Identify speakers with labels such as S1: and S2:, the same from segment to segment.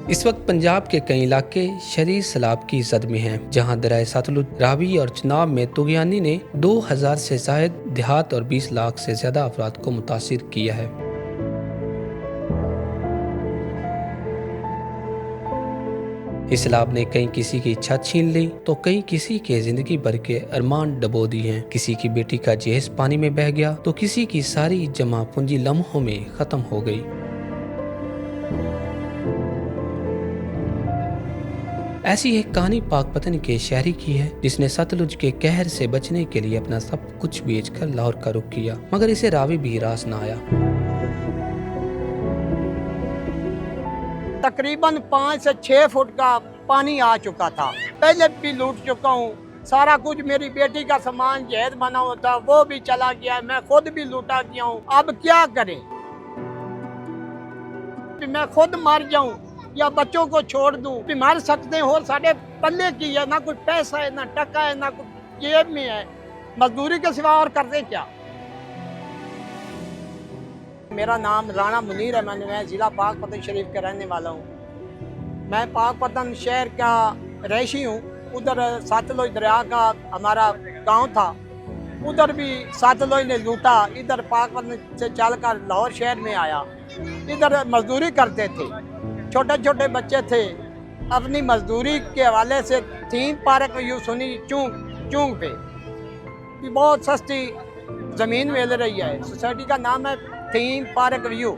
S1: इस वक्त पंजाब के कई इलाके शदीद सैलाब की जद में हैं, जहां दरिया सतलुज, रावी और चनाब में तुगयानी ने 2000 से जायद देहात और 20 लाख से ज्यादा अफराद को मुतासिर किया है। इस सैलाब ने कहीं किसी की छत छीन ली तो कहीं किसी के जिंदगी भर के अरमान डबो दिए हैं। किसी की बेटी का जहेज पानी में बह गया तो किसी की सारी जमा पूंजी लम्हों में खत्म हो गई। ऐसी एक कहानी पाकपतन के शहरी की है, जिसने सतलुज के कहर से बचने के लिए अपना सब कुछ बेचकर लाहौर का रुख किया, मगर इसे रावी भी रास न आया।
S2: तकरीबन 5 से 6 फुट का पानी आ चुका था। पहले भी लूट चुका हूँ, सारा कुछ मेरी बेटी का सामान जहेज बना हुआ था वो भी चला गया, मैं खुद भी लूटा गया हूँ। अब क्या करें? मैं खुद मर जाऊं या बच्चों को छोड़ दूं? मर सकते हैं और साढ़े पल्ले की है, ना कुछ पैसा है, ना टका है, ना कुछ जेब में है, मजदूरी के सिवा और करते क्या? मेरा नाम राणा मुनीर है, मैं ज़िला पाकपतन शरीफ का रहने वाला हूँ। मैं पाकपतन शहर का रहायशी हूँ। उधर सतलुज दरिया का हमारा गांव था, उधर भी सतलुज ने लूटा। इधर पाकपतन से चलकर लाहौर शहर में आया। इधर मजदूरी करते थे, छोटे छोटे बच्चे थे। अपनी मजदूरी के हवाले से थीम पार्क यूँ सुनी चूंग पे भी बहुत सस्ती ज़मीन मिल रही है। सोसाइटी का नाम है थीम पार्क व्यू।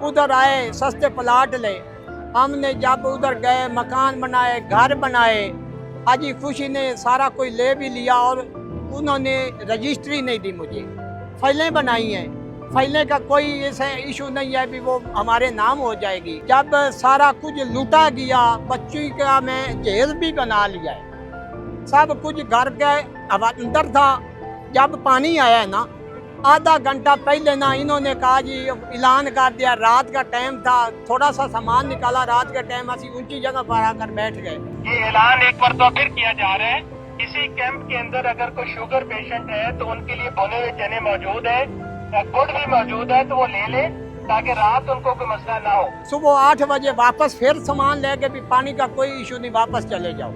S2: उधर आए, सस्ते प्लाट ले। हमने जब उधर गए, मकान बनाए, घर बनाए। हाजी खुशी ने सारा कोई ले भी लिया और उन्होंने रजिस्ट्री नहीं दी मुझे। फाइलें बनाई हैं, फाइलें का कोई ऐसा इशू नहीं है भी वो हमारे नाम हो जाएगी। जब सारा कुछ लूटा गया, बच्ची का मैं जहेज भी बना लिया है, सब कुछ घर के अंदर था। जब पानी आया ना, आधा घंटा पहले ना इन्होंने कहा जी ऐलान कर दिया। रात का टाइम था, थोड़ा सा सामान निकाला। रात के टाइम ਅਸੀਂ ऊंची जगह पर आकर बैठ गए।
S3: ये ऐलान एक बार तो फिर किया जा रहा है, किसी कैंप के अंदर अगर कोई शुगर पेशेंट है तो उनके लिए भुने हुए चने मौजूद है, गुड़ भी मौजूद है, तो वो ले ले ताकि रात उनको कोई मसला ना हो।
S2: सुबह 8 बजे वापस फिर सामान लेके भी पानी का कोई इशू नहीं, वापस चले जाओ।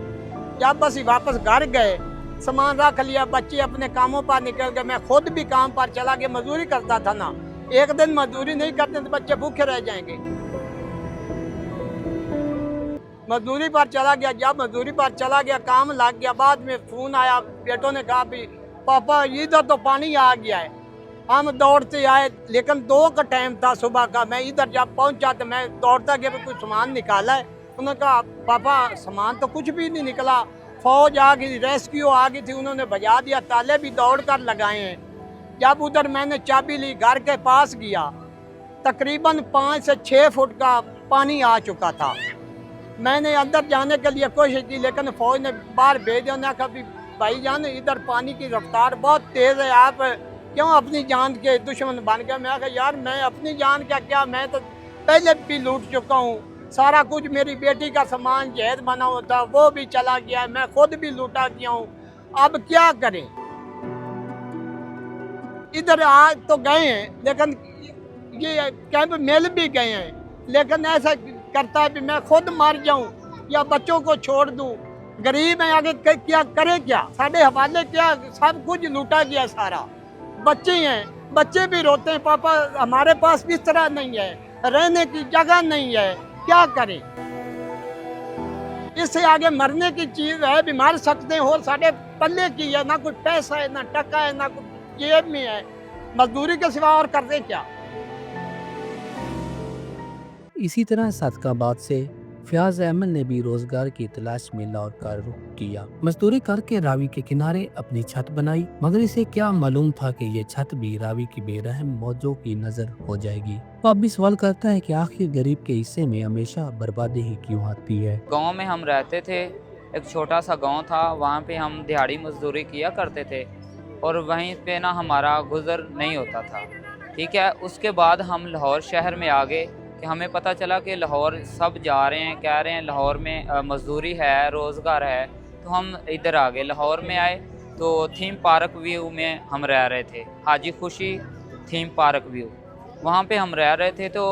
S2: जब बस वापस घर गए, सामान रख लिया, बच्चे अपने कामों पर निकल गए। मैं खुद भी काम पर चला गया, मजदूरी करता था ना। एक दिन मजदूरी नहीं करते तो बच्चे भूखे रह जाएंगे। मजदूरी पर चला गया। जब मजदूरी पर चला गया, काम लग गया। बाद में फोन आया, बेटों ने कहा भी पापा इधर तो पानी आ गया है। हम दौड़ते आए, लेकिन 2 का टाइम था सुबह का। मैं इधर जब पहुंचा तो मैं दौड़ता गया, कुछ सामान निकाला है। उन्होंने कहा पापा सामान तो कुछ भी नहीं निकला। फौज आ गई, रेस्क्यू आ गई थी, उन्होंने बजा दिया। ताले भी दौड़ कर लगाए हैं। जब उधर मैंने चाबी ली, घर के पास गया, तकरीबन 5 से 6 फुट का पानी आ चुका था। मैंने अंदर जाने के लिए कोशिश की, लेकिन फौज ने बाहर भेज दिया। उन्होंने कहा भाईजान इधर पानी की रफ्तार बहुत तेज़ है, आप क्यों अपनी जान के दुश्मन बन गए? मैं कहा यार मैं अपनी जान का क्या, मैं तो पहले भी लूट चुका हूँ। सारा कुछ मेरी बेटी का सामान जहेज बना हुआ था वो भी चला गया, मैं खुद भी लूटा गया हूँ। अब क्या करें? इधर आज तो गए हैं, लेकिन ये कैंप मिल भी गए हैं, लेकिन ऐसा करता है कि मैं खुद मर जाऊं या बच्चों को छोड़ दूं। गरीब है, आगे क्या करे? क्या साढ़े हवाले, क्या सब कुछ लूटा गया सारा। बच्चे हैं, बच्चे भी रोते हैं, पापा हमारे पास बिस्तर नहीं है, रहने की जगह नहीं है, क्या करें? इससे आगे मरने की चीज है, भी मर सकते हैं और साढ़े पल्ले की है, ना कुछ पैसा है, ना टका है, ना कुछ जेब में है, मजदूरी के सिवा और करते क्या?
S1: इसी तरह सादकाबाद से फयाज अहमद ने भी रोजगार की तलाश में लाहौर का रुख किया। मजदूरी करके रावी के किनारे अपनी छत बनाई, मगर इसे क्या मालूम था कि ये छत भी रावी की बेरहम मौजों की नजर हो जाएगी। वो अब भी सवाल करता है कि आखिर गरीब के हिस्से में हमेशा बर्बादी ही क्यों आती है।
S4: गांव में हम रहते थे, एक छोटा सा गांव था, वहाँ पे हम दिहाड़ी मजदूरी किया करते थे और वहीं पे ना हमारा गुजर नहीं होता था। ठीक है, उसके बाद हम लाहौर शहर में आ गए कि हमें पता चला कि लाहौर सब जा रहे हैं, कह रहे हैं लाहौर में मजदूरी है, रोज़गार है, तो हम इधर आ गए। लाहौर में आए तो थीम पार्क व्यू में हम रह रहे थे, हाजी खुशी थीम पार्क व्यू, वहाँ पे हम रह रहे थे। तो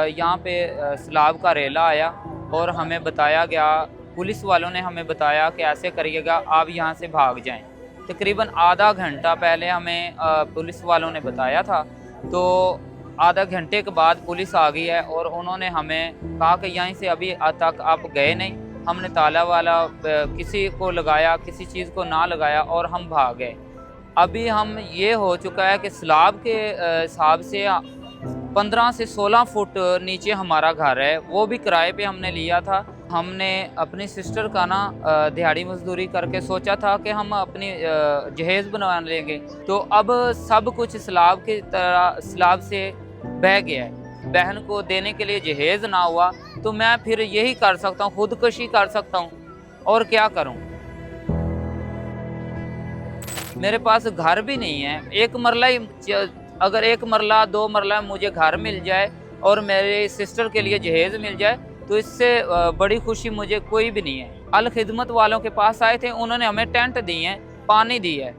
S4: यहाँ पे सैलाब का रेला आया और हमें बताया गया, पुलिस वालों ने हमें बताया कि ऐसे करिएगा, आप यहाँ से भाग जाएं। तकरीबन आधा घंटा पहले हमें पुलिस वालों ने बताया था, तो आधा घंटे के बाद पुलिस आ गई है और उन्होंने हमें कहा कि यहीं से अभी तक आप गए नहीं। हमने ताला वाला किसी को लगाया, किसी चीज़ को ना लगाया और हम भाग गए। अभी हम ये हो चुका है कि स्लाब के हिसाब से 15 से 16 फुट नीचे हमारा घर है, वो भी किराए पे हमने लिया था। हमने अपनी सिस्टर का ना दिहाड़ी मजदूरी करके सोचा था कि हम अपनी जहेज़ बनवा लेंगे, तो अब सब कुछ स्लाब की तरह स्लाब से बह गया है। बहन को देने के लिए जहेज़ ना हुआ तो मैं फिर यही कर सकता हूँ, खुदकशी कर सकता हूँ, और क्या करूँ। मेरे पास घर भी नहीं है, एक मरला ही, अगर एक मरला 2 मरला मुझे घर मिल जाए और मेरे सिस्टर के लिए जहेज़ मिल जाए तो इससे बड़ी खुशी मुझे कोई भी नहीं है। अल खिदमत वालों के पास आए थे, उन्होंने हमें टेंट दिए हैं, पानी दी है,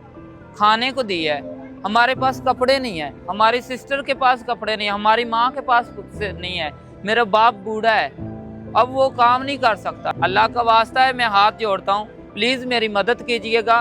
S4: खाने को दी है। हमारे पास कपड़े नहीं है, हमारी सिस्टर के पास कपड़े नहीं है, हमारी माँ के पास कुछ नहीं है, मेरा बाप बूढ़ा है, अब वो काम नहीं कर सकता। अल्लाह का वास्ता है, मैं हाथ जोड़ता हूँ, प्लीज़ मेरी मदद कीजिएगा।